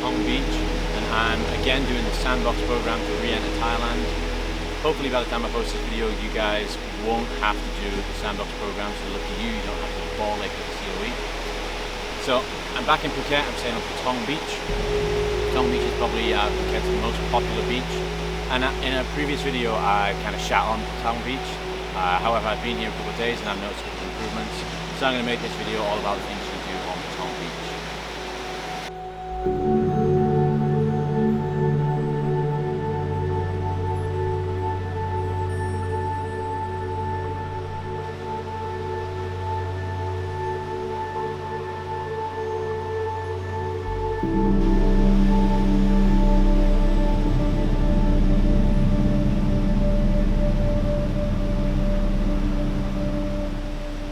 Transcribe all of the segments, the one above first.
Patong beach, and I'm again doing the sandbox program to re-enter Thailand. Hopefully by the time I post this video you guys won't have to do the sandbox program, so look at you, you don't have to fall like with the COE. So I'm back in Phuket, I'm staying on Patong beach. Patong beach is probably Phuket's most popular beach, and in a previous video I kind of shat on Patong beach. However, I've been here a couple of days and I've noticed a couple of improvements, so I'm going to make this video all about the things you can do on Patong beach.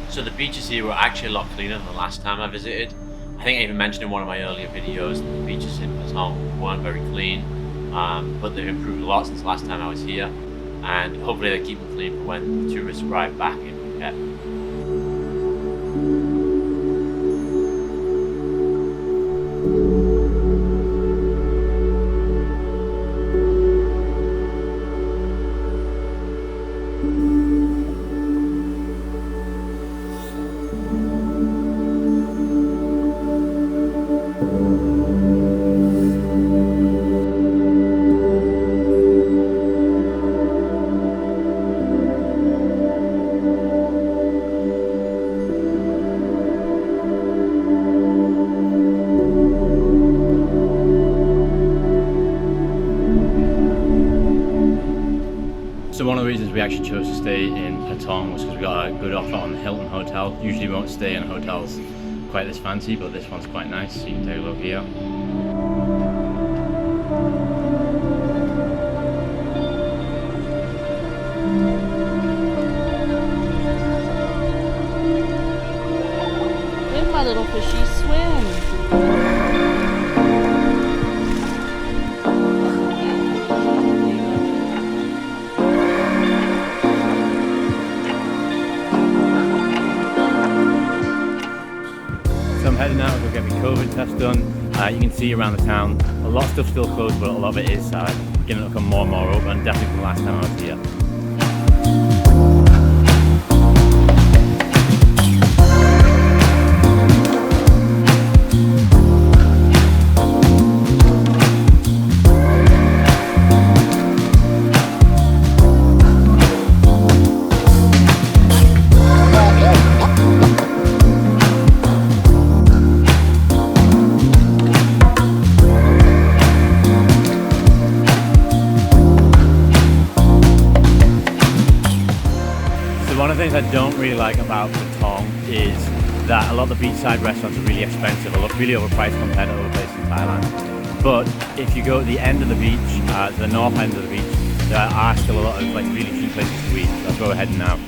So the beaches here were actually a lot cleaner than the last time I visited. I think I even mentioned in one of my earlier videos that the beaches in Patong weren't very clean, but they've improved a lot since the last time I was here, and hopefully they keep them clean for when tourists arrive back in Phuket. So one of the reasons we actually chose to stay in Patong was because we got a good offer on the Hilton hotel. Usually we won't stay in hotels quite this fancy, but this one's quite nice, so you can take a look here. Let my little fishy swim. So I'm heading out to go get my COVID test done. You can see around the town, a lot of stuff's still closed, but a lot of it is beginning to become more and more open, definitely from the last time I was here. One of the things I don't really like about Patong is that a lot of the beachside restaurants are really expensive, really overpriced compared to other places in Thailand. But if you go to the end of the beach, the north end of the beach, there are still a lot of really cheap places to eat. That's where we're heading now.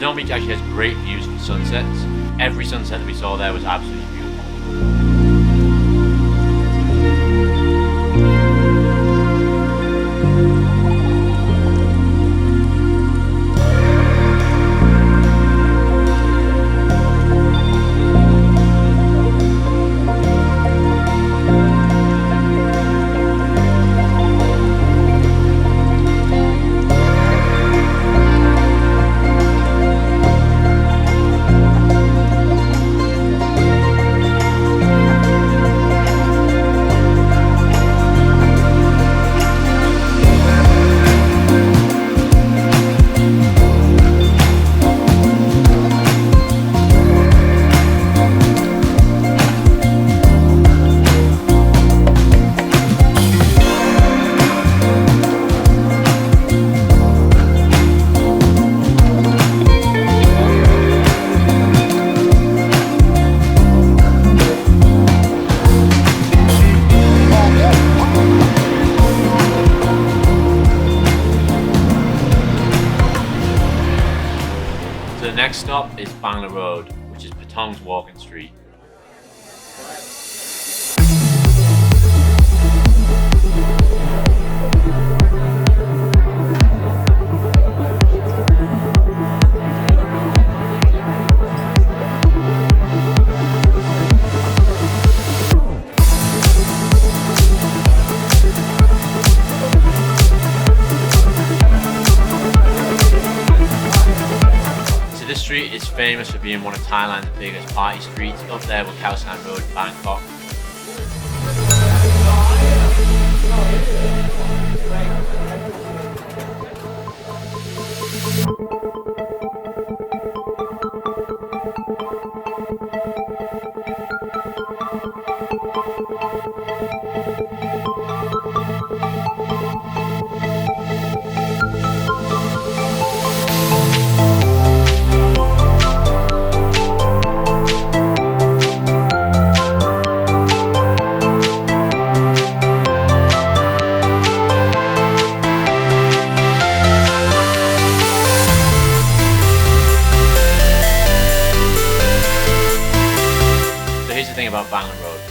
Patong Beach actually has great views for sunsets. Every sunset that we saw there was absolutely beautiful. So the next stop is Bangla Road, which is Patong's walking street. This street is famous for being one of Thailand's biggest party streets, up there with Khao San Road in Bangkok. About Bangla Road.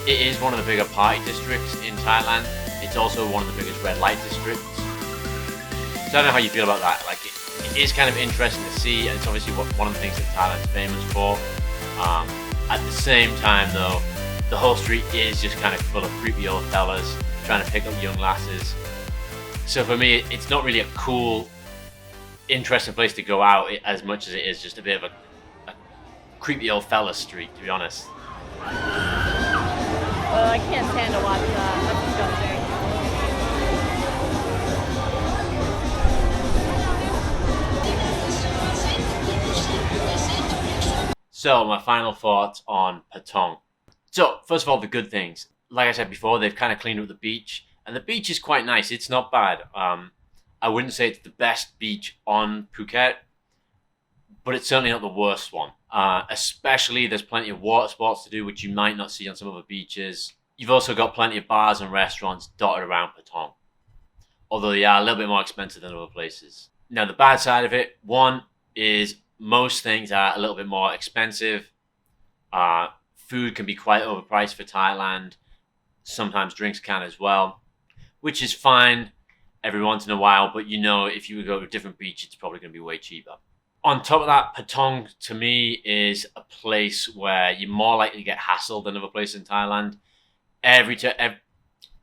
It is one of the bigger party districts in Thailand. It's also one of the biggest red light districts. So I don't know how you feel about that. Like it is kind of interesting to see, and it's obviously one of the things that Thailand's famous for. At the same time though, the whole street is just kind of full of creepy old fellas trying to pick up young lasses. So for me, it's not really a cool, interesting place to go out as much as it is just a bit of a creepy old fella street, to be honest. Well, I can't stand to watch that. That's disgusting. So, my final thoughts on Patong. So, first of all, the good things. Like I said before, they've kind of cleaned up the beach. And the beach is quite nice. It's not bad. I wouldn't say it's the best beach on Phuket, but it's certainly not the worst one. Especially there's plenty of water sports to do, which you might not see on some other beaches. You've also got plenty of bars and restaurants dotted around Patong, although they are a little bit more expensive than other places. Now the bad side of it, one is most things are a little bit more expensive. Food can be quite overpriced for Thailand. Sometimes drinks can as well, which is fine every once in a while, but you know if you would go to a different beach, it's probably going to be way cheaper. On top of that, Patong to me is a place where you're more likely to get hassled than other places in Thailand.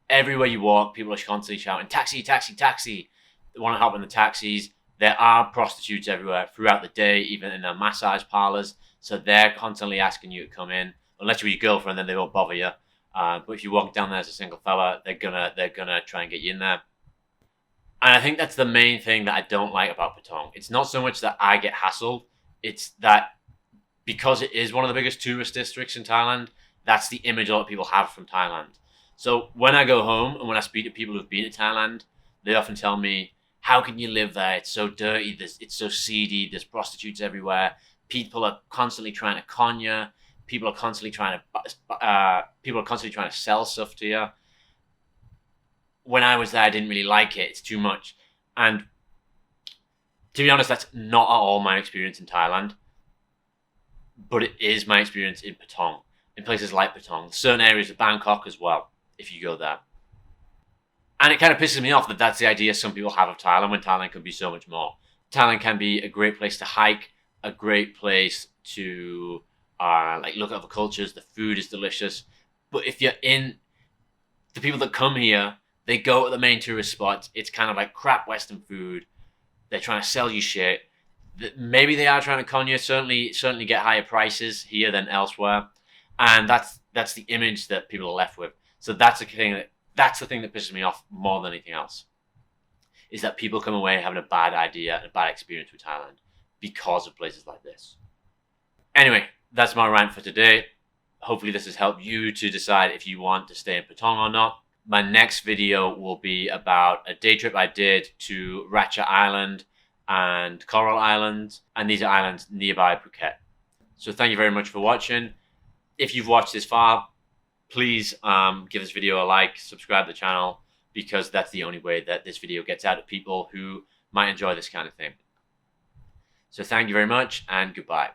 Everywhere you walk, people are constantly shouting, taxi, taxi, taxi. They want to hop in the taxis. There are prostitutes everywhere throughout the day, even in their massage parlors. So they're constantly asking you to come in. Unless you're your girlfriend, then they won't bother you. But if you walk down there as a single fella, they're gonna try and get you in there. And I think that's the main thing that I don't like about Patong. It's not so much that I get hassled. It's that because it is one of the biggest tourist districts in Thailand, that's the image a lot of people have from Thailand. So when I go home and when I speak to people who've been to Thailand, they often tell me, how can you live there? It's so dirty. It's so seedy. There's prostitutes everywhere. People are constantly trying to con you. People are constantly trying to sell stuff to you. When I was there, I didn't really like it. It's too much. And to be honest, that's not at all my experience in Thailand. But it is my experience in Patong, in places like Patong, certain areas of Bangkok as well, if you go there. And it kind of pisses me off that that's the idea some people have of Thailand, when Thailand can be so much more. Thailand can be a great place to hike, a great place to look at other cultures. The food is delicious. But if you're in, the people that come here, they go to the main tourist spots. It's kind of like crap Western food. They're trying to sell you shit. Maybe they are trying to con you. Certainly get higher prices here than elsewhere. And that's the image that people are left with. So that's the thing that pisses me off more than anything else. Is that people come away having a bad idea and a bad experience with Thailand because of places like this. Anyway, that's my rant for today. Hopefully this has helped you to decide if you want to stay in Patong or not. My next video will be about a day trip I did to Ratcha Island and Coral Island, and these are islands nearby Phuket. So thank you very much for watching. If you've watched this far, please give this video a like, subscribe to the channel, because that's the only way that this video gets out to people who might enjoy this kind of thing. So thank you very much and goodbye.